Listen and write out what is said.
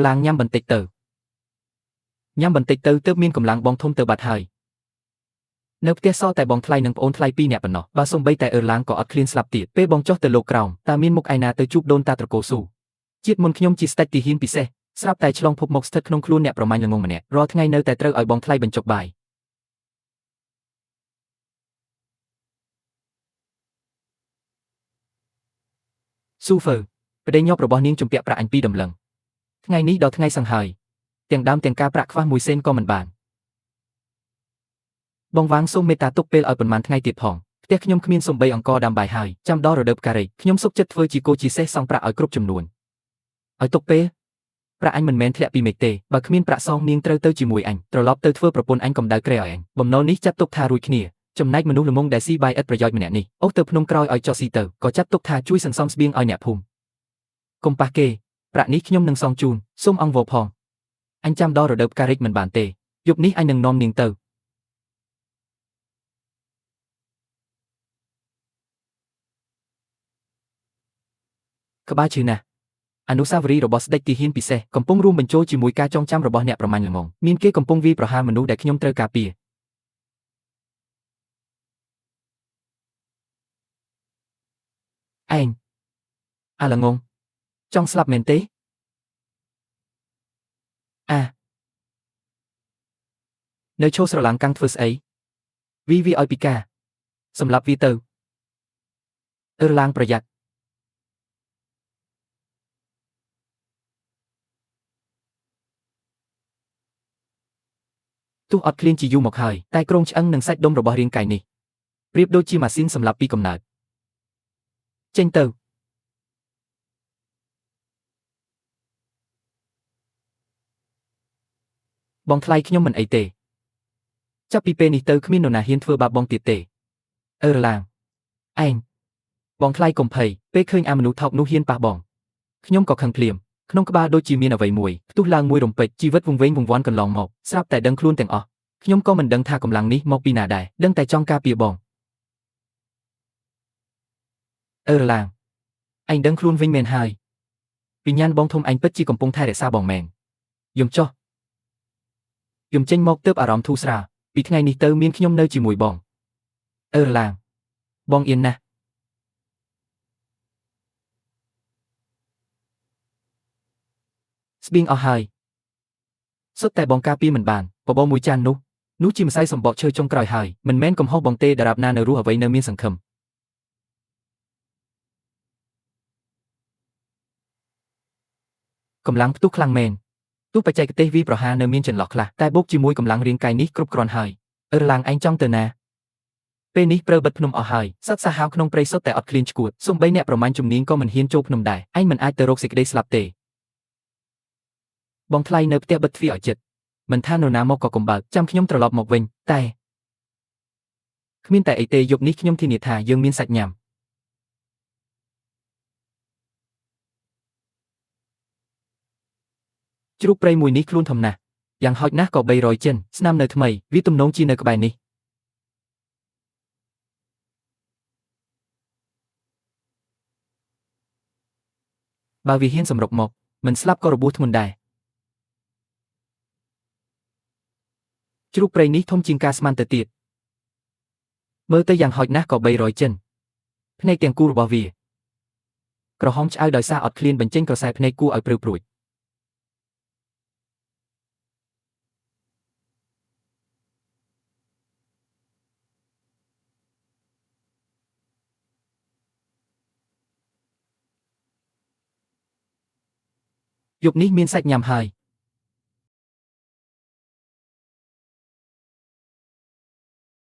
ឡាងញ៉ាំបន្តិចទៅញ៉ាំបន្តិចទៅទើបមានកម្លាំងបងធំទៅបាត់ហើយនៅផ្ទះសល់តែបងថ្លៃនិងប្អូនថ្លៃ2នាក់ប៉ុណ្ណោះបើសំបីតែឡាងក៏អត់ឃ្លានស្លាប់ទៀតពេលបងចុះទៅលោកក្រោមតើមានមុខឯណាទៅជួបដូនតាត្រកូលស៊ូជាតិមុនខ្ញុំជាស្ដេចទីហ៊ានពិសេសស្រាប់តែឆ្លងភពមកស្ថិតក្នុងខ្លួនអ្នកប្រមាញ់ល្ងងម្នាក់រាល់ថ្ងៃនៅតែត្រូវឲ្យបងថ្លៃបញ្ចុកបាយស៊ូហ្វឺប្តីញាប់របស់នាងជំពាក់ប្រាក់អញ2ដំឡឹងថ្ងៃនេះដល់ថ្ងៃសង្ហើយទាំងដើមទាំងការប្រាក់ខ្វះ1សេនក៏មិនបានបងវាងសូមមេត្តាទុកពេលឲ្យប៉ុន្មានថ្ងៃទៀតផងផ្ទះខ្ញុំគ្មានសំបីអង្គដាំបាយហើយចាំដល់រដូវផ្ការីកខ្ញុំសុខចិត្តធ្វើជាគោជាសេះសងប្រាក់ឲ្យគ្រប់ចំនួនឲ្យទុកពេលប្រាក់អញមិនមែនធ្លាក់ពីមេឃទេបើគ្មានប្រាក់សងនាងត្រូវទៅជាមួយអញត្រឡប់ទៅធ្វើប្រពន្ធអញកម្ដៅក្រែឲ្យអញបំណុលនេះចាត់ទុកថារួចគ្នាចំណែកមនុស្សល្ងងដែលស៊ីបាយឥតប្រយោជន៍ម្នាក់នេះអូសទៅភ្នំក្រោយឲ្យចុះស៊ីទៅក៏ចាត់ទុកថាជួយសន្សំស្បៀងឲ្យអ្នកភូមិកុំប៉ះគេប្រាក់នេះខ្ញុំនឹងសងជូនសូមអង្គវផងអញចាំដល់រដូវផ្ការីកមិនបានទេយប់នេះអញនឹងនាំនាងទៅក្បាលឈឺណាស់អនុស្សាវរីយ៍របស់ស្ដេចទីហ៊ានពិសេសកំពុងរួមបញ្ចូលជាមួយការចងចាំរបស់អ្នកប្រមាញ់ល្ងងមានគេកំពុងវាយប្រហារមនុស្សដែលខ្ញុំត្រូវការពារឯងអាល្ងងចង់ស្លាប់មែនទេនៅឈោស្រឡាំងកាំងធ្វើស្អីវាឲ្យពីការសម្រាប់វាទៅឡាងប្រយ័ត្នទោះអត់ឃ្លានជាយូរមកហើយតែក្រងឆ្អឹងនិងសាច់ដុំរបស់រាងកាយនេះប្រៀបដូចជាម៉ាស៊ីនសម្លាប់ពីកំណើតចេញទៅបងថ្លៃខ្ញុំមិនអីទេចាប់ពីពេលនេះទៅគ្មាននរណាហ៊ានធ្វើបាបបងទៀតទេឡាងឯងបងថ្លៃកុំភ័យពេលឃើញអាមនុស្សថោកនោះហ៊ានប៉ះបងខ្ញុំក៏ខឹងភ្លាមក្នុងក្បាលដូចជាមានអ្វីមួយផ្ទុះឡើងមួយរំពេចជីវិតវង្វេងវង្វាន់កន្លងមកស្រាប់តែដឹងខ្លួនទាំងអស់ខ្ញុំក៏មិនដឹងថាកម្លាំងនេះមកពីណាដែរដឹងតែចង់ការពារបងឡាងឯងដឹងខ្លួនវិញមែនហើយវិញ្ញាណបងធំឯងពិតជាកំពុងថែរក្សាបងមែនយំចុះយំចេញមកទើបអារម្មណ៍ធូរស្រាលពីថ្ងៃនេះទៅមានខ្ញុំនៅជាមួយបងឡាងបងអៀនណាស់ស្បៀងអស់ហើយសុទ្ធតែបងការពារមិនបានបបរមួយចាននោះជាម្សៅសម្បកឈើចុងក្រោយហើយមិនមែនកំហុសបងទេដរាបណានៅរស់អ្វីនៅមានសង្ឃឹមកម្លាំងផ្ទុះខ្លាំងមែនទោះបច្ចេកទេសវាយប្រហារនៅមានចន្លោះខ្លះតែបូកជាមួយកម្លាំងរាងកាយនេះគ្រប់គ្រាន់ហើយឡាងឯងចង់ទៅណាពេលនេះព្រើបិទភ្នំអស់ហើយសត្វសាហាវក្នុងព្រៃសុទ្ធតែអត់ឃ្លានឈួតសូម្បីអ្នកប្រមាញ់ជំនាញក៏មិនហ៊ានចូលភ្នំដែរឯងមិនអាចទៅរកសេចក្តីស្លាប់ទេបងថ្លៃនៅផ្ទះបិទទ្វារឲ្យជិតមិនថានរណាមកក៏កុំបើកចាំខ្ញុំត្រឡប់មកវិញតែគ្មានតែអីទេយប់នេះខ្ញុំធានាថាយើងមានសាច់ញ៉ាំជ្រូកព្រៃមួយនេះខ្លួនធំណាស់យ៉ាងហោចណាស់ក៏300ចិនស្នាមនៅថ្មីវាទំនងជានៅក្បែរនេះបើវាហ៊ានសម្រុកមកមិនស្លាប់ក៏របួសធ្ងន់ដែរជ្រូកព្រៃនេះធំជាងការស្មានទៅទៀតមើលទៅយ៉ាងហោចណាស់ក៏300ចិនភ្នែកទាំងគូរបស់វាក្រហមឆ្អៅដោយសារអត់ឃ្លានបញ្ចេញក្រសែភ្នែកគួរឲ្យព្រឺព្រួចយប់នេះមានសាច់ញ៉ាំហើយ